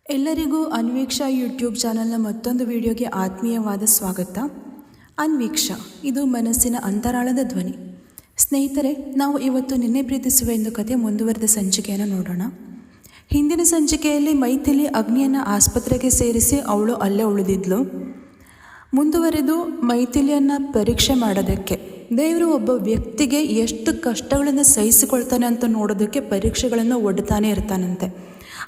ಎಲ್ಲರಿಗೂ ಅನ್ವೀಕ್ಷಾ ಯೂಟ್ಯೂಬ್ ಚಾನಲ್ನ ಮತ್ತೊಂದು ವಿಡಿಯೋಗೆ ಆತ್ಮೀಯವಾದ ಸ್ವಾಗತ. ಅನ್ವೀಕ್ಷಾ, ಇದು ಮನಸ್ಸಿನ ಅಂತರಾಳದ ಧ್ವನಿ. ಸ್ನೇಹಿತರೆ, ನಾವು ಇವತ್ತು ನಿನ್ನೆ ಪ್ರೀತಿಸುವ ಎಂದು ಕಥೆ ಮುಂದುವರೆದ ಸಂಚಿಕೆಯನ್ನು ನೋಡೋಣ. ಹಿಂದಿನ ಸಂಚಿಕೆಯಲ್ಲಿ ಮೈಥಿಲಿ ಅಗ್ನಿಯನ್ನು ಆಸ್ಪತ್ರೆಗೆ ಸೇರಿಸಿ ಅವಳು ಅಲ್ಲೇ ಉಳಿದಿದ್ಲು. ಮುಂದುವರೆದು ಮೈಥಿಲಿಯನ್ನು ಪರೀಕ್ಷೆ ಮಾಡೋದಕ್ಕೆ ದೇವರು ಒಬ್ಬ ವ್ಯಕ್ತಿಗೆ ಎಷ್ಟು ಕಷ್ಟಗಳನ್ನು ಸಹಿಸಿಕೊಳ್ತಾನೆ ಅಂತ ನೋಡೋದಕ್ಕೆ ಪರೀಕ್ಷೆಗಳನ್ನು ಒಡ್ತಾನೆ ಇರ್ತಾನಂತೆ.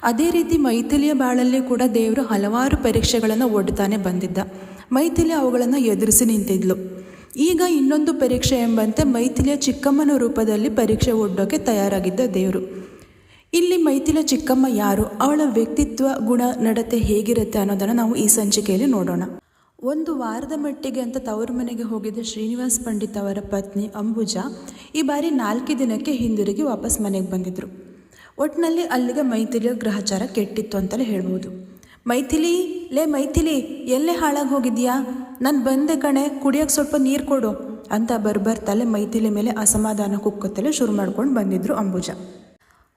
ಅದೇ ರೀತಿ ಮೈಥಿಲಿಯ ಬಾಳಲ್ಲಿ ಕೂಡ ದೇವರು ಹಲವಾರು ಪರೀಕ್ಷೆಗಳನ್ನು ಒಡ್ತಾನೆ ಬಂದಿದ್ದ. ಮೈಥಿಲಿ ಅವುಗಳನ್ನು ಎದುರಿಸಿ ನಿಂತಿದ್ಲು. ಈಗ ಇನ್ನೊಂದು ಪರೀಕ್ಷೆ ಎಂಬಂತೆ ಮೈಥಿಲಿಯ ಚಿಕ್ಕಮ್ಮನ ರೂಪದಲ್ಲಿ ಪರೀಕ್ಷೆ ಒಡ್ಡೋಕೆ ತಯಾರಾಗಿದ್ದ ದೇವರು. ಇಲ್ಲಿ ಮೈಥಿಲಿಯ ಚಿಕ್ಕಮ್ಮ ಯಾರು, ಅವಳ ವ್ಯಕ್ತಿತ್ವ, ಗುಣ, ನಡತೆ ಹೇಗಿರುತ್ತೆ ಅನ್ನೋದನ್ನು ನಾವು ಈ ಸಂಚಿಕೆಯಲ್ಲಿ ನೋಡೋಣ. ಒಂದು ವಾರದ ಮಟ್ಟಿಗೆ ಅಂತ ತವರು ಮನೆಗೆ ಹೋಗಿದ್ದ ಶ್ರೀನಿವಾಸ್ ಪಂಡಿತ್ ಅವರ ಪತ್ನಿ ಅಂಬುಜಾ ಈ ಬಾರಿ 4 ದಿನಕ್ಕೆ ಹಿಂದಿರುಗಿ ವಾಪಸ್ ಮನೆಗೆ ಬಂದಿದ್ದರು. ಒಟ್ಟಿನಲ್ಲಿ ಅಲ್ಲಿಗೆ ಮೈಥಿಲಿಯ ಗ್ರಹಚಾರ ಕೆಟ್ಟಿತ್ತು ಅಂತಲೇ ಹೇಳ್ಬೋದು. ಮೈಥಿಲಿ ಎಲ್ಲೇ ಹಾಳಾಗಿ ಹೋಗಿದ್ಯಾ, ನಾನು ಬಂದೆ ಕಣೆ, ಕುಡಿಯೋಕ್ಕೆ ಸ್ವಲ್ಪ ನೀರು ಕೊಡು ಅಂತ ಬರ್ಬರ್ತಲೇ ಮೈಥಿಲಿ ಮೇಲೆ ಅಸಮಾಧಾನ ಕುಕ್ಕತ್ತಲೇ ಶುರು ಮಾಡ್ಕೊಂಡು ಬಂದಿದ್ದರು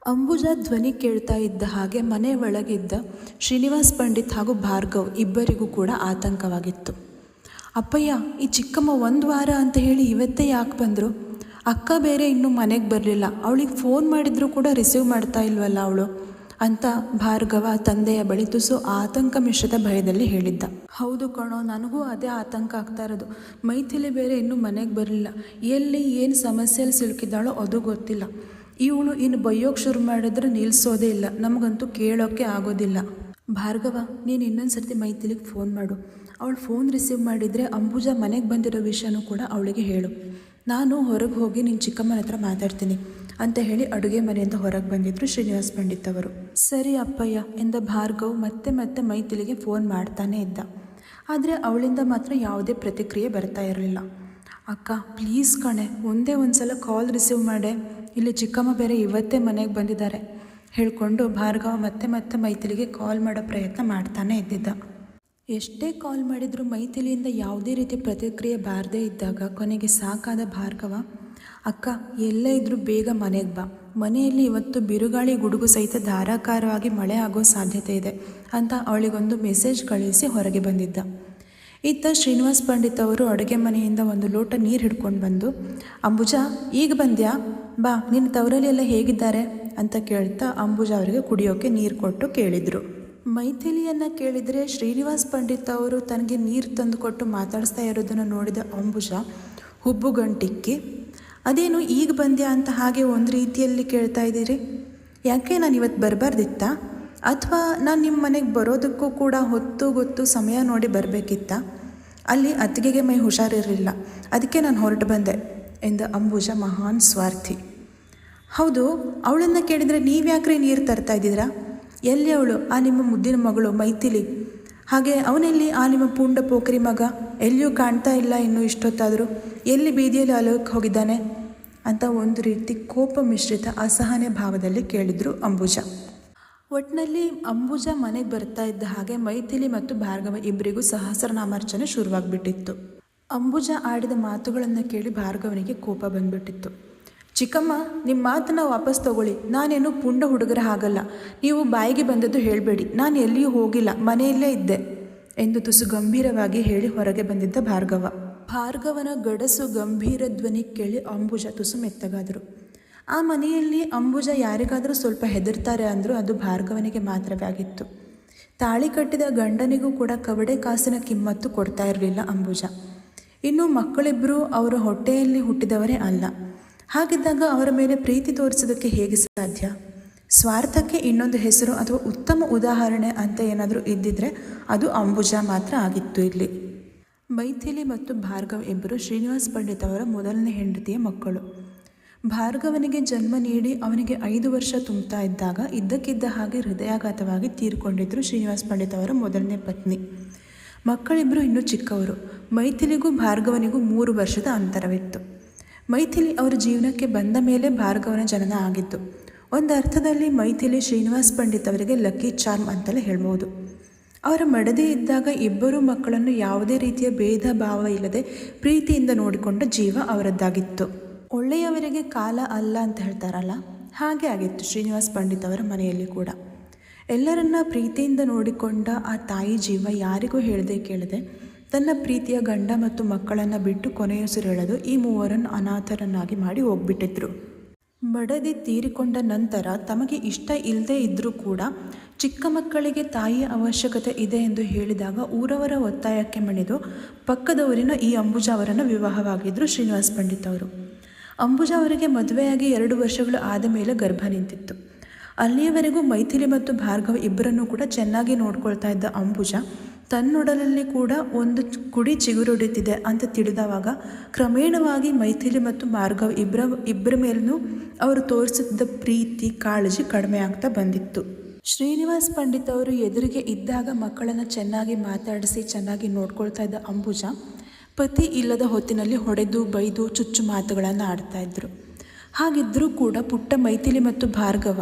ಅಂಬುಜಾ ಧ್ವನಿ ಕೇಳ್ತಾ ಇದ್ದ ಹಾಗೆ ಮನೆ ಒಳಗಿದ್ದ ಶ್ರೀನಿವಾಸ್ ಪಂಡಿತ್ ಹಾಗೂ ಭಾರ್ಗವ್ ಇಬ್ಬರಿಗೂ ಕೂಡ ಆತಂಕವಾಗಿತ್ತು. ಅಪ್ಪಯ್ಯ, ಈ ಚಿಕ್ಕಮ್ಮ 1 ವಾರ ಅಂತ ಹೇಳಿ ಇವತ್ತೇ ಯಾಕೆ ಬಂದರು? ಅಕ್ಕ ಬೇರೆ ಇನ್ನೂ ಮನೆಗೆ ಬರಲಿಲ್ಲ, ಅವಳಿಗೆ ಫೋನ್ ಮಾಡಿದರೂ ಕೂಡ ರಿಸೀವ್ ಮಾಡ್ತಾ ಇಲ್ವಲ್ಲ ಅವಳು ಅಂತ ಭಾರ್ಗವ ತಂದೆಯ ಬಳಿ ತುಸು ಆತಂಕ ಮಿಶ್ರಿತ ಭಯದಲ್ಲಿ ಹೇಳಿದ್ದ. ಹೌದು ಕಣೋ, ನನಗೂ ಅದೇ ಆತಂಕ ಆಗ್ತಾ ಇರೋದು. ಮೈಥಿಲಿ ಬೇರೆ ಇನ್ನೂ ಮನೆಗೆ ಬರಲಿಲ್ಲ, ಎಲ್ಲಿ ಏನು ಸಮಸ್ಯೆಯಲ್ಲಿ ಸಿಲುಕಿದ್ದಾಳೋ ಅದು ಗೊತ್ತಿಲ್ಲ. ಇವಳು ಇನ್ನು ಬೈಯೋಕ್ಕೆ ಶುರು ಮಾಡಿದ್ರೆ ನಿಲ್ಲಿಸೋದೇ ಇಲ್ಲ, ನಮಗಂತೂ ಕೇಳೋಕ್ಕೆ ಆಗೋದಿಲ್ಲ. ಭಾರ್ಗವ, ನೀನು ಇನ್ನೊಂದು ಸರ್ತಿ ಮೈಥಿಲಿಗೆ ಫೋನ್ ಮಾಡು. ಅವಳು ಫೋನ್ ರಿಸೀವ್ ಮಾಡಿದರೆ ಅಂಬುಜಾ ಮನೆಗೆ ಬಂದಿರೋ ವಿಷಯನೂ ಕೂಡ ಅವಳಿಗೆ ಹೇಳು. ನಾನು ಹೊರಗೆ ಹೋಗಿ ನಿನ್ನ ಚಿಕ್ಕಮ್ಮನ ಹತ್ರ ಮಾತಾಡ್ತೀನಿ ಅಂತ ಹೇಳಿ ಅಡುಗೆ ಮನೆಯಿಂದ ಹೊರಗೆ ಬಂದಿದ್ದರು ಶ್ರೀನಿವಾಸ್ ಪಂಡಿತ್ ಅವರು. ಸರಿ ಅಪ್ಪಯ್ಯ ಎಂದ ಭಾರ್ಗವ್ ಮತ್ತೆ ಮೈಥಿಲಿಗೆ ಫೋನ್ ಮಾಡ್ತಾನೇ ಇದ್ದ. ಆದರೆ ಅವಳಿಂದ ಮಾತ್ರ ಯಾವುದೇ ಪ್ರತಿಕ್ರಿಯೆ ಬರ್ತಾ ಇರಲಿಲ್ಲ. ಅಕ್ಕ ಪ್ಲೀಸ್ ಕಣೆ, ಒಂದೇ ಒಂದು ಸಲ ಕಾಲ್ ರಿಸೀವ್ ಮಾಡೆ, ಇಲ್ಲಿ ಚಿಕ್ಕಮ್ಮ ಬೇರೆ ಇವತ್ತೇ ಮನೆಗೆ ಬಂದಿದ್ದಾರೆ ಹೇಳಿಕೊಂಡು ಭಾರ್ಗವ ಮತ್ತೆ ಮೈಥಿಲಿಗೆ ಕಾಲ್ ಮಾಡೋ ಪ್ರಯತ್ನ ಮಾಡ್ತಾನೆ ಇದ್ದಿದ್ದ. ಎಷ್ಟೇ ಕಾಲ್ ಮಾಡಿದರೂ ಮೈಥಿಲಿಯಿಂದ ಯಾವುದೇ ರೀತಿ ಪ್ರತಿಕ್ರಿಯೆ ಬಾರದೇ ಇದ್ದಾಗ ಕೊನೆಗೆ ಸಾಕಾದ ಭಾರ್ಗವ, ಅಕ್ಕ ಎಲ್ಲೇ ಇದ್ದರೂ ಬೇಗ ಮನೆಗೆ ಬಾ, ಮನೆಯಲ್ಲಿ ಇವತ್ತು ಬಿರುಗಾಳಿ ಗುಡುಗು ಸಹಿತ ಧಾರಾಕಾರವಾಗಿ ಮಳೆ ಆಗೋ ಸಾಧ್ಯತೆ ಇದೆ ಅಂತ ಅವಳಿಗೊಂದು ಮೆಸೇಜ್ ಕಳುಹಿಸಿ ಹೊರಗೆ ಬಂದಿದ್ದ. ಇತ್ತ ಶ್ರೀನಿವಾಸ್ ಪಂಡಿತ್ ಅವರು ಅಡುಗೆ ಮನೆಯಿಂದ ಒಂದು ಲೋಟ ನೀರು ಹಿಡ್ಕೊಂಡು ಬಂದು, ಅಂಬುಜಾ ಈಗ ಬಂದ್ಯಾ, ಬಾ, ನಿನ್ನ ತವರಲ್ಲಿ ಎಲ್ಲ ಹೇಗಿದ್ದಾರೆ ಅಂತ ಕೇಳ್ತಾ ಅಂಬುಜಾ ಅವರಿಗೆ ಕುಡಿಯೋಕ್ಕೆ ನೀರು ಕೊಟ್ಟು ಕೇಳಿದರು. ಮೈಥಿಲಿಯನ್ನು ಕೇಳಿದರೆ ಶ್ರೀನಿವಾಸ್ ಪಂಡಿತ್ ಅವರು ತನಗೆ ನೀರು ತಂದು ಕೊಟ್ಟು ಮಾತಾಡಿಸ್ತಾ ಇರೋದನ್ನು ನೋಡಿದ ಅಂಬುಜಾ ಹುಬ್ಬುಗಂಟಿಕ್ಕಿ, ಅದೇನು ಈಗ ಬಂದ್ಯಾ ಅಂತ ಹಾಗೆ ಒಂದು ರೀತಿಯಲ್ಲಿ ಕೇಳ್ತಾ ಇದ್ದೀರಿ, ಯಾಕೆ ನಾನು ಇವತ್ತು ಬರಬಾರ್ದಿತ್ತಾ, ಅಥವಾ ನಾನು ನಿಮ್ಮ ಮನೆಗೆ ಬರೋದಕ್ಕೂ ಕೂಡ ಹೊತ್ತು ಗೊತ್ತು ಸಮಯ ನೋಡಿ ಬರಬೇಕಿತ್ತ? ಅಲ್ಲಿ ಅತ್ತಿಗೆಗೆ ಮೈ ಹುಷಾರಿರಲಿಲ್ಲ, ಅದಕ್ಕೆ ನಾನು ಹೊರಟು ಬಂದೆ ಎಂದ ಅಂಬುಜಾ ಮಹಾನ್ ಸ್ವಾರ್ಥಿ. ಹೌದು, ಅವಳನ್ನು ಕೇಳಿದರೆ ನೀವ್ಯಾಕ್ರೆ ನೀರು ತರ್ತಾ ಇದ್ದೀರಾ? ಎಲ್ಲಿ ಅವಳು, ಆ ನಿಮ್ಮ ಮುದ್ದಿನ ಮಗಳು ಮೈಥಿಲಿ? ಹಾಗೆ ಅವನೆಲ್ಲಿ ಆ ನಿಮ್ಮ ಪುಂಡ ಪೋಖರಿ ಮಗ? ಎಲ್ಲಿಯೂ ಕಾಣ್ತಾ ಇಲ್ಲ ಇನ್ನೂ ಇಷ್ಟೊತ್ತಾದರೂ, ಎಲ್ಲಿ ಬೀದಿಯಲ್ಲಿ ಅಲೋಕ್ಕೆ ಹೋಗಿದ್ದಾನೆ ಅಂತ ಒಂದು ರೀತಿ ಕೋಪ ಮಿಶ್ರಿತ ಅಸಹನೆ ಭಾವದಲ್ಲಿ ಕೇಳಿದರು ಅಂಬುಜಾ. ಒಟ್ಟಿನಲ್ಲಿ ಅಂಬುಜಾ ಮನೆಗೆ ಬರ್ತಾ ಇದ್ದ ಹಾಗೆ ಮೈಥಿಲಿ ಮತ್ತು ಭಾರ್ಗವ ಇಬ್ಬರಿಗೂ ಸಹಸ್ರನಾಮಾರ್ಚನೆ ಶುರುವಾಗ್ಬಿಟ್ಟಿತ್ತು. ಅಂಬುಜಾ ಆಡಿದ ಮಾತುಗಳನ್ನು ಕೇಳಿ ಭಾರ್ಗವನಿಗೆ ಕೋಪ ಬಂದ್ಬಿಟ್ಟಿತ್ತು. ಚಿಕ್ಕಮ್ಮ, ನಿಮ್ಮ ಮಾತನ್ನು ವಾಪಸ್ ತಗೊಳ್ಳಿ, ನಾನೇನು ಪುಂಡ ಹುಡುಗರ ಹಾಗಲ್ಲ, ನೀವು ಬಾಯಿಗೆ ಬಂದದ್ದು ಹೇಳಬೇಡಿ, ನಾನು ಎಲ್ಲಿಯೂ ಹೋಗಿಲ್ಲ, ಮನೆಯಲ್ಲೇ ಇದ್ದೆ ಎಂದು ತುಸು ಗಂಭೀರವಾಗಿ ಹೇಳಿ ಹೊರಗೆ ಬಂದಿದ್ದ ಭಾರ್ಗವನ ಗಡಸು ಗಂಭೀರ ಧ್ವನಿ ಕೇಳಿ ಅಂಬುಜಾ ತುಸು ಮೆತ್ತಗಾದರು. ಆ ಮನೆಯಲ್ಲಿ ಅಂಬುಜಾ ಯಾರಿಗಾದರೂ ಸ್ವಲ್ಪ ಹೆದರ್ತಾರೆ ಅಂದರೂ ಅದು ಭಾರ್ಗವನಿಗೆ ಮಾತ್ರವೇ ಆಗಿತ್ತು. ತಾಳಿ ಕಟ್ಟಿದ ಗಂಡನಿಗೂ ಕೂಡ ಕವಡೆ ಕಾಸಿನ ಕಿಮ್ಮತ್ತು ಕೊಡ್ತಾ ಇರಲಿಲ್ಲ ಅಂಬುಜಾ. ಇನ್ನು ಮಕ್ಕಳಿಬ್ಬರೂ ಅವರ ಹೊಟ್ಟೆಯಲ್ಲಿ ಹುಟ್ಟಿದವರೇ ಅಲ್ಲ. ಹಾಗಿದ್ದಾಗ ಅವರ ಮೇಲೆ ಪ್ರೀತಿ ತೋರಿಸೋದಕ್ಕೆ ಹೇಗೆ ಸಾಧ್ಯ? ಸ್ವಾರ್ಥಕ್ಕೆ ಇನ್ನೊಂದು ಹೆಸರು ಅಥವಾ ಉತ್ತಮ ಉದಾಹರಣೆ ಅಂತ ಏನಾದರೂ ಇದ್ದಿದ್ರೆ ಅದು ಅಂಬುಜಾ ಮಾತ್ರ ಆಗಿತ್ತು. ಇಲ್ಲಿ ಮೈಥಿಲಿ ಮತ್ತು ಭಾರ್ಗವ್ ಇಬ್ಬರು ಶ್ರೀನಿವಾಸ್ ಪಂಡಿತ್ ಅವರ ಮೊದಲನೇ ಹೆಂಡತಿಯ ಮಕ್ಕಳು. ಭಾರ್ಗವನಿಗೆ ಜನ್ಮ ನೀಡಿ ಅವನಿಗೆ 5 ವರ್ಷ ತುಂಬ್ತಾ ಇದ್ದಾಗ ಇದ್ದಕ್ಕಿದ್ದ ಹಾಗೆ ಹೃದಯಾಘಾತವಾಗಿ ತೀರ್ಕೊಂಡಿದ್ರು ಶ್ರೀನಿವಾಸ್ ಪಂಡಿತ್ ಅವರ ಮೊದಲನೇ ಪತ್ನಿ. ಮಕ್ಕಳಿಬ್ಬರು ಇನ್ನೂ ಚಿಕ್ಕವರು. ಮೈಥಿಲಿಗೂ ಭಾರ್ಗವನಿಗೂ 3 ವರ್ಷದ ಅಂತರವಿತ್ತು. ಮೈಥಿಲಿ ಅವರ ಜೀವನಕ್ಕೆ ಬಂದ ಮೇಲೆ ಭಾರ್ಗವನ ಜನನ ಆಗಿತ್ತು. ಒಂದು ಅರ್ಥದಲ್ಲಿ ಮೈಥಿಲಿ ಶ್ರೀನಿವಾಸ್ ಪಂಡಿತ್ ಅವರಿಗೆ ಲಕ್ಕಿ ಚಾರ್ಮ್ ಅಂತಲೇ ಹೇಳ್ಬೋದು. ಅವರ ಮಡದಿ ಇದ್ದಾಗ ಇಬ್ಬರು ಮಕ್ಕಳನ್ನು ಯಾವುದೇ ರೀತಿಯ ಭೇದ ಭಾವ ಇಲ್ಲದೆ ಪ್ರೀತಿಯಿಂದ ನೋಡಿಕೊಂಡ ಜೀವ ಅವರದ್ದಾಗಿತ್ತು. ಒಳ್ಳೆಯವರಿಗೆ ಕಾಲ ಅಲ್ಲ ಅಂತ ಹೇಳ್ತಾರಲ್ಲ, ಹಾಗೆ ಆಗಿತ್ತು ಶ್ರೀನಿವಾಸ್ ಪಂಡಿತ್ ಅವರ ಮನೆಯಲ್ಲಿ ಕೂಡ. ಎಲ್ಲರನ್ನ ಪ್ರೀತಿಯಿಂದ ನೋಡಿಕೊಂಡ ಆ ತಾಯಿ ಜೀವ ಯಾರಿಗೂ ಹೇಳದೆ ಕೇಳದೆ ತನ್ನ ಪ್ರೀತಿಯ ಗಂಡ ಮತ್ತು ಮಕ್ಕಳನ್ನು ಬಿಟ್ಟು ಕೊನೆಯುಸಿರೆಳೆದು ಈ ಮೂವರನ್ನು ಅನಾಥರನ್ನಾಗಿ ಮಾಡಿ ಹೋಗ್ಬಿಟ್ಟಿದ್ರು. ಬಡದಿ ತೀರಿಕೊಂಡ ನಂತರ ತಮಗೆ ಇಷ್ಟ ಇಲ್ಲದೆ ಇದ್ದರೂ ಕೂಡ ಚಿಕ್ಕ ಮಕ್ಕಳಿಗೆ ತಾಯಿಯ ಅವಶ್ಯಕತೆ ಇದೆ ಎಂದು ಹೇಳಿದಾಗ ಊರವರ ಒತ್ತಾಯಕ್ಕೆ ಮಣಿದು ಪಕ್ಕದವರಿನ ಈ ಅಂಬುಜಾ ಅವರನ್ನು ವಿವಾಹವಾಗಿದ್ದರು ಶ್ರೀನಿವಾಸ್ ಪಂಡಿತ್ ಅವರು. ಅಂಬುಜಾ ಅವರಿಗೆ ಮದುವೆಯಾಗಿ 2 ವರ್ಷಗಳು ಆದ ಮೇಲೆ ಗರ್ಭ ನಿಂತಿತ್ತು. ಅಲ್ಲಿಯವರೆಗೂ ಮೈಥಿಲಿ ಮತ್ತು ಭಾರ್ಗವ ಇಬ್ಬರನ್ನೂ ಕೂಡ ಚೆನ್ನಾಗಿ ನೋಡ್ಕೊಳ್ತಾ ಇದ್ದ ಅಂಬುಜಾ ತನ್ನೊಡಲಲ್ಲಿ ಕೂಡ ಒಂದು ಕುಡಿ ಚಿಗುರೊಡಿತಿದೆ ಅಂತ ತಿಳಿದವಾಗ ಕ್ರಮೇಣವಾಗಿ ಮೈಥಿಲಿ ಮತ್ತು ಭಾರ್ಗವ ಇಬ್ಬರ ಮೇಲೂ ಅವರು ತೋರಿಸಿದ್ದ ಪ್ರೀತಿ ಕಾಳಜಿ ಕಡಿಮೆ ಆಗ್ತಾ ಬಂದಿತ್ತು. ಶ್ರೀನಿವಾಸ್ ಪಂಡಿತ್ ಅವರು ಎದುರಿಗೆ ಇದ್ದಾಗ ಮಕ್ಕಳನ್ನು ಚೆನ್ನಾಗಿ ಮಾತಾಡಿಸಿ ಚೆನ್ನಾಗಿ ನೋಡ್ಕೊಳ್ತಾ ಇದ್ದ ಅಂಬುಜಾ ಪತಿ ಇಲ್ಲದ ಹೊತ್ತಿನಲ್ಲಿ ಹೊಡೆದು ಬೈದು ಚುಚ್ಚು ಮಾತುಗಳನ್ನು ಆಡ್ತಾಯಿದ್ರು. ಹಾಗಿದ್ದರೂ ಕೂಡ ಪುಟ್ಟ ಮೈಥಿಲಿ ಮತ್ತು ಭಾರ್ಗವ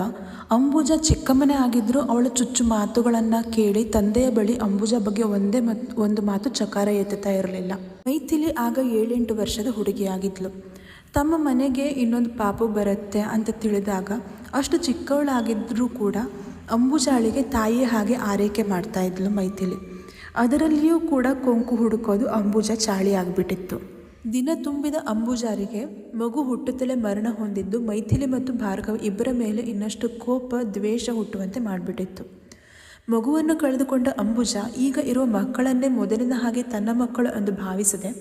ಅಂಬುಜಾ ಚಿಕ್ಕಮ್ಮನೇ ಆಗಿದ್ದರೂ ಅವಳ ಚುಚ್ಚು ಮಾತುಗಳನ್ನು ಕೇಳಿ ತಂದೆಯ ಬಳಿ ಅಂಬುಜಾ ಬಗ್ಗೆ ಒಂದು ಮಾತು ಚಕಾರ ಎತ್ತುತ್ತಾ ಇರಲಿಲ್ಲ. ಮೈಥಿಲಿ ಆಗ 7-8 ವರ್ಷದ ಹುಡುಗಿಯಾಗಿದ್ಲು. ತಮ್ಮ ಮನೆಗೆ ಇನ್ನೊಂದು ಪಾಪು ಬರುತ್ತೆ ಅಂತ ತಿಳಿದಾಗ ಅಷ್ಟು ಚಿಕ್ಕವಳಾಗಿದ್ದರೂ ಕೂಡ ಅಂಬುಜಾಳಿಗೆ ತಾಯಿಯ ಹಾಗೆ ಆರೈಕೆ ಮಾಡ್ತಾ ಇದ್ಲು ಮೈಥಿಲಿ. ಅದರಲ್ಲಿಯೂ ಕೂಡ ಕೊಂಕು ಹುಡುಕೋದು ಅಂಬುಜಾ ಚಾಳಿ ಆಗಿಬಿಟ್ಟಿತ್ತು. ದಿನ ತುಂಬಿದ ಅಂಬುಜಾರಿಗೆ ಮಗು ಹುಟ್ಟುತ್ತಲೇ ಮರಣ ಹೊಂದಿದ್ದು ಮೈಥಿಲಿ ಮತ್ತು ಭಾರ್ಗವ ಇಬ್ಬರ ಮೇಲೆ ಇನ್ನಷ್ಟು ಕೋಪ ದ್ವೇಷ ಹುಟ್ಟುವಂತೆ ಮಾಡಿಬಿಟ್ಟಿತ್ತು. ಮಗುವನ್ನು ಕಳೆದುಕೊಂಡ ಅಂಬುಜಾ ಈಗ ಇರುವ ಮಕ್ಕಳನ್ನೇ ಮೊದಲಿನ ಹಾಗೆ ತನ್ನ ಮಕ್ಕಳು ಎಂದು ಭಾವಿಸದೆ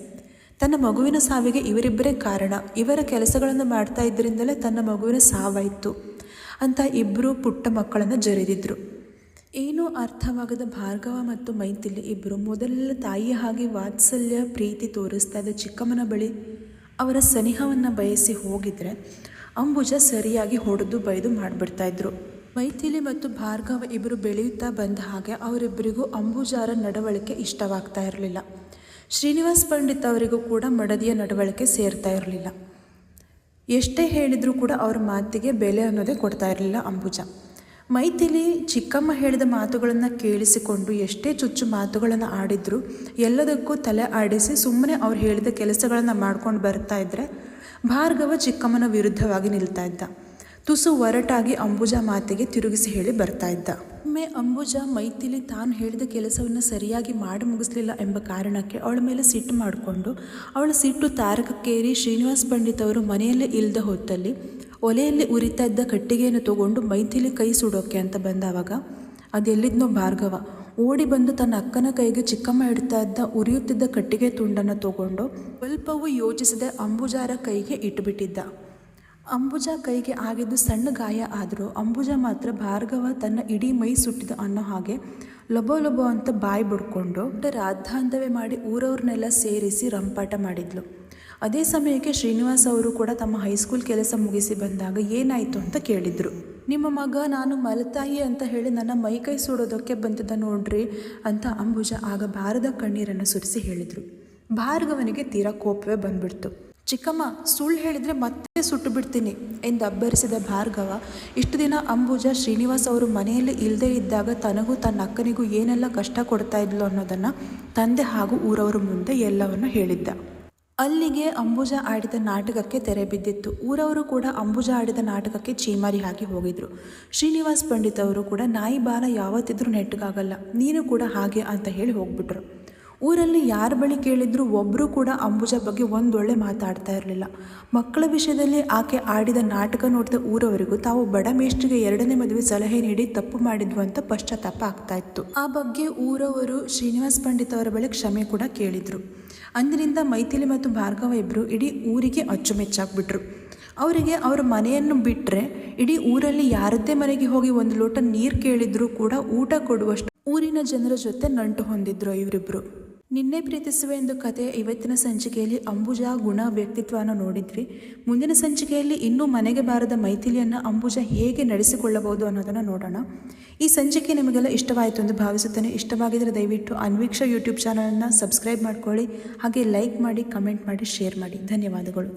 ತನ್ನ ಮಗುವಿನ ಸಾವಿಗೆ ಇವರಿಬ್ಬರೇ ಕಾರಣ, ಇವರ ಕೆಲಸಗಳನ್ನು ಮಾಡ್ತಾ ಇದ್ದರಿಂದಲೇ ತನ್ನ ಮಗುವಿನ ಸಾವಾಯಿತು ಅಂತ ಇಬ್ಬರು ಪುಟ್ಟ ಮಕ್ಕಳನ್ನು ಜರಿದಿದ್ರು. ಏನೂ ಅರ್ಥವಾಗದ ಭಾರ್ಗವ ಮತ್ತು ಮೈಥಿಲಿ ಇಬ್ಬರು ಮೊದಲೆಲ್ಲ ತಾಯಿಯ ಹಾಗೆ ವಾತ್ಸಲ್ಯ ಪ್ರೀತಿ ತೋರಿಸ್ತಾ ಇದ್ದ ಚಿಕ್ಕಮ್ಮನ ಬಳಿ ಅವರ ಸನಿಹವನ್ನು ಬಯಸಿ ಹೋಗಿದ್ರೆ ಅಂಬುಜಾ ಸರಿಯಾಗಿ ಹೊಡೆದು ಬೈದು ಮಾಡಿಬಿಡ್ತಾಯಿದ್ರು. ಮೈಥಿಲಿ ಮತ್ತು ಭಾರ್ಗವ ಇಬ್ಬರು ಬೆಳೆಯುತ್ತಾ ಬಂದ ಹಾಗೆ ಅವರಿಬ್ಬರಿಗೂ ಅಂಬುಜಾರ ನಡವಳಿಕೆ ಇಷ್ಟವಾಗ್ತಾ ಇರಲಿಲ್ಲ. ಶ್ರೀನಿವಾಸ್ ಪಂಡಿತ್ ಅವರಿಗೂ ಕೂಡ ಮಡದಿಯ ನಡವಳಿಕೆ ಸೇರ್ತಾ ಇರಲಿಲ್ಲ. ಎಷ್ಟೇ ಹೇಳಿದರೂ ಕೂಡ ಅವ್ರ ಮಾತಿಗೆ ಬೆಲೆ ಅನ್ನೋದೇ ಕೊಡ್ತಾ ಇರಲಿಲ್ಲ ಅಂಬುಜಾ. ಮೈಥಿಲಿ ಚಿಕ್ಕಮ್ಮ ಹೇಳಿದ ಮಾತುಗಳನ್ನು ಕೇಳಿಸಿಕೊಂಡು ಎಷ್ಟೇ ಚುಚ್ಚು ಮಾತುಗಳನ್ನು ಆಡಿದ್ರು ಎಲ್ಲದಕ್ಕೂ ತಲೆ ಆಡಿಸಿ ಸುಮ್ಮನೆ ಅವ್ರು ಹೇಳಿದ ಕೆಲಸಗಳನ್ನು ಮಾಡ್ಕೊಂಡು ಬರ್ತಾ ಇದ್ದರೆ ಭಾರ್ಗವ ಚಿಕ್ಕಮ್ಮನ ವಿರುದ್ಧವಾಗಿ ನಿಲ್ತಾ ಇದ್ದ. ತುಸು ಒರಟಾಗಿ ಅಂಬುಜಾ ಮಾತಿಗೆ ತಿರುಗಿಸಿ ಹೇಳಿ ಬರ್ತಾ ಇದ್ದ. ಒಮ್ಮೆ ಅಂಬುಜಾ ಮೈಥಿಲಿ ತಾನು ಹೇಳಿದ ಕೆಲಸವನ್ನು ಸರಿಯಾಗಿ ಮಾಡಿ ಮುಗಿಸ್ಲಿಲ್ಲ ಎಂಬ ಕಾರಣಕ್ಕೆ ಅವಳ ಮೇಲೆ ಸಿಟ್ಟು ಮಾಡಿಕೊಂಡು ಅವಳ ಸಿಟ್ಟು ತಾರಕಕ್ಕೇರಿ ಶ್ರೀನಿವಾಸ್ ಪಂಡಿತ್ ಅವರು ಮನೆಯಲ್ಲೇ ಇಲ್ಲದ ಹೊತ್ತಲ್ಲಿ ಒಲೆಯಲ್ಲಿ ಉರಿತಾ ಇದ್ದ ಕಟ್ಟಿಗೆಯನ್ನು ತಗೊಂಡು ಮೈಥಿಲಿ ಕೈ ಸುಡೋಕೆ ಅಂತ ಬಂದವಾಗ ಅದೆಲ್ಲಿದ್ನೋ ಭಾರ್ಗವ ಓಡಿ ಬಂದು ತನ್ನ ಅಕ್ಕನ ಕೈಗೆ ಚಿಕ್ಕಮ್ಮ ಇಡ್ತಾ ಇದ್ದ ಉರಿಯುತ್ತಿದ್ದ ಕಟ್ಟಿಗೆ ತುಂಡನ್ನು ತಗೊಂಡು ಸ್ವಲ್ಪವೂ ಯೋಚಿಸದೆ ಅಂಬುಜಾರ ಕೈಗೆ ಇಟ್ಟುಬಿಟ್ಟಿದ್ದ. ಅಂಬುಜಾ ಕೈಗೆ ಆಗಿದ್ದು ಸಣ್ಣ ಗಾಯ ಆದರೂ ಅಂಬುಜಾ ಮಾತ್ರ ಭಾರ್ಗವ ತನ್ನ ಇಡೀ ಮೈ ಸುಟ್ಟಿದ ಅನ್ನೋ ಹಾಗೆ ಲೊಬೋ ಲೊಬೋ ಅಂತ ಬಾಯಿ ಬಿಡ್ಕೊಂಡು ರಾದ್ಧಾಂತವೇ ಮಾಡಿ ಊರವ್ರನ್ನೆಲ್ಲ ಸೇರಿಸಿ ರಂಪಾಟ ಮಾಡಿದ್ಲು. ಅದೇ ಸಮಯಕ್ಕೆ ಶ್ರೀನಿವಾಸ್ ಅವರು ಕೂಡ ತಮ್ಮ ಹೈಸ್ಕೂಲ್ ಕೆಲಸ ಮುಗಿಸಿ ಬಂದಾಗ ಏನಾಯಿತು ಅಂತ ಕೇಳಿದರು. ನಿಮ್ಮ ಮಗ ನಾನು ಮಲತಾಯಿ ಅಂತ ಹೇಳಿ ನನ್ನ ಮೈಕೈ ಸುಡೋದಕ್ಕೆ ಬಂದಿದ್ದ ನೋಡ್ರಿ ಅಂತ ಅಂಬುಜಾ ಆಗ ಬಾರದ ಕಣ್ಣೀರನ್ನು ಸುರಿಸಿ ಹೇಳಿದರು. ಭಾರ್ಗವನಿಗೆ ತೀರಾ ಕೋಪವೇ ಬಂದ್ಬಿಡ್ತು. ಚಿಕ್ಕಮ್ಮ ಸುಳ್ಳು ಹೇಳಿದರೆ ಮತ್ತೆ ಸುಟ್ಟು ಬಿಡ್ತೀನಿ ಎಂದು ಅಬ್ಬರಿಸಿದ ಭಾರ್ಗವ ಇಷ್ಟು ದಿನ ಅಂಬುಜಾ ಶ್ರೀನಿವಾಸ್ ಅವರು ಮನೆಯಲ್ಲಿ ಇಲ್ಲದೇ ಇದ್ದಾಗ ತನಗೂ ತನ್ನ ಅಕ್ಕನಿಗೂ ಏನೆಲ್ಲ ಕಷ್ಟ ಕೊಡ್ತಾ ಇದ್ಲು ಅನ್ನೋದನ್ನು ತಂದೆ ಹಾಗೂ ಊರವರ ಮುಂದೆ ಎಲ್ಲವನ್ನು ಹೇಳಿದ್ದ. ಅಲ್ಲಿಗೆ ಅಂಬುಜಾ ಆಡಿದ ನಾಟಕಕ್ಕೆ ತೆರೆ ಬಿದ್ದಿತ್ತು. ಊರವರು ಕೂಡ ಅಂಬುಜಾ ಆಡಿದ ನಾಟಕಕ್ಕೆ ಚೀಮಾರಿ ಹಾಕಿ ಹೋಗಿದ್ರು. ಶ್ರೀನಿವಾಸ್ ಪಂಡಿತ್ ಅವರು ಕೂಡ ನಾಯಿ ಬಾಲ ಯಾವತ್ತಿದ್ರೂ ನೆಟ್ಟಗಾಗಲ್ಲ, ನೀನು ಕೂಡ ಹಾಗೆ ಅಂತ ಹೇಳಿ ಹೋಗ್ಬಿಟ್ರು. ಊರಲ್ಲಿ ಯಾರ ಬಳಿ ಕೇಳಿದ್ರು ಒಬ್ಬರು ಕೂಡ ಅಂಬುಜಾ ಬಗ್ಗೆ ಒಂದೊಳ್ಳೆ ಮಾತಾಡ್ತಾ ಇರಲಿಲ್ಲ. ಮಕ್ಕಳ ವಿಷಯದಲ್ಲಿ ಆಕೆ ಆಡಿದ ನಾಟಕ ನೋಡಿದ ಊರವರಿಗೂ ತಾವು ಬಡ ಮೇಷ್ಟ್ರಿಗೆ 2ನೇ ಮದುವೆ ಸಲಹೆ ನೀಡಿ ತಪ್ಪು ಮಾಡಿದ್ವು ಅಂತ ಪಶ್ಚಾತ್ತಾಪ ಆಗ್ತಾ ಇತ್ತು. ಆ ಬಗ್ಗೆ ಊರವರು ಶ್ರೀನಿವಾಸ್ ಪಂಡಿತ್ ಅವರ ಬಳಿ ಕ್ಷಮೆ ಕೂಡ ಕೇಳಿದರು. ಅಂದಿನಿಂದ ಮೈಥಿಲಿ ಮತ್ತು ಭಾರ್ಗವ ಇಬ್ಬರು ಇಡೀ ಊರಿಗೆ ಅಚ್ಚುಮೆಚ್ಚಾಗ್ಬಿಟ್ರು. ಅವರಿಗೆ ಅವರ ಮನೆಯನ್ನು ಬಿಟ್ಟರೆ ಇಡೀ ಊರಲ್ಲಿ ಯಾರದ್ದೇ ಮನೆಗೆ ಹೋಗಿ ಒಂದು ಲೋಟ ನೀರು ಕೇಳಿದ್ರೂ ಕೂಡ ಊಟ ಕೊಡುವಷ್ಟು ಊರಿನ ಜನರ ಜೊತೆ ನಂಟು ಹೊಂದಿದ್ರು ಇವರಿಬ್ಬರು. ನಿನ್ನೆ ಪ್ರೀತಿಸುವೆ ಎಂದು ಕಥೆಯ ಇವತ್ತಿನ ಸಂಚಿಕೆಯಲ್ಲಿ ಅಂಬುಜಾ ಗುಣ ವ್ಯಕ್ತಿತ್ವನ ನೋಡಿದ್ವಿ. ಮುಂದಿನ ಸಂಚಿಕೆಯಲ್ಲಿ ಇನ್ನೂ ಮನೆಗೆ ಬಾರದ ಮೈಥಿಲಿಯನ್ನು ಅಂಬುಜಾ ಹೇಗೆ ನಡೆಸಿಕೊಳ್ಳಬಹುದು ಅನ್ನೋದನ್ನು ನೋಡೋಣ. ಈ ಸಂಚಿಕೆ ನಿಮಗೆಲ್ಲ ಇಷ್ಟವಾಯಿತು ಎಂದು ಭಾವಿಸುತ್ತೇನೆ. ಇಷ್ಟವಾಗಿದ್ದರೆ ದಯವಿಟ್ಟು ಅನ್ವೀಕ್ಷಾ ಯೂಟ್ಯೂಬ್ ಚಾನಲನ್ನು ಸಬ್ಸ್ಕ್ರೈಬ್ ಮಾಡ್ಕೊಳ್ಳಿ, ಹಾಗೆ ಲೈಕ್ ಮಾಡಿ, ಕಮೆಂಟ್ ಮಾಡಿ, ಶೇರ್ ಮಾಡಿ. ಧನ್ಯವಾದಗಳು.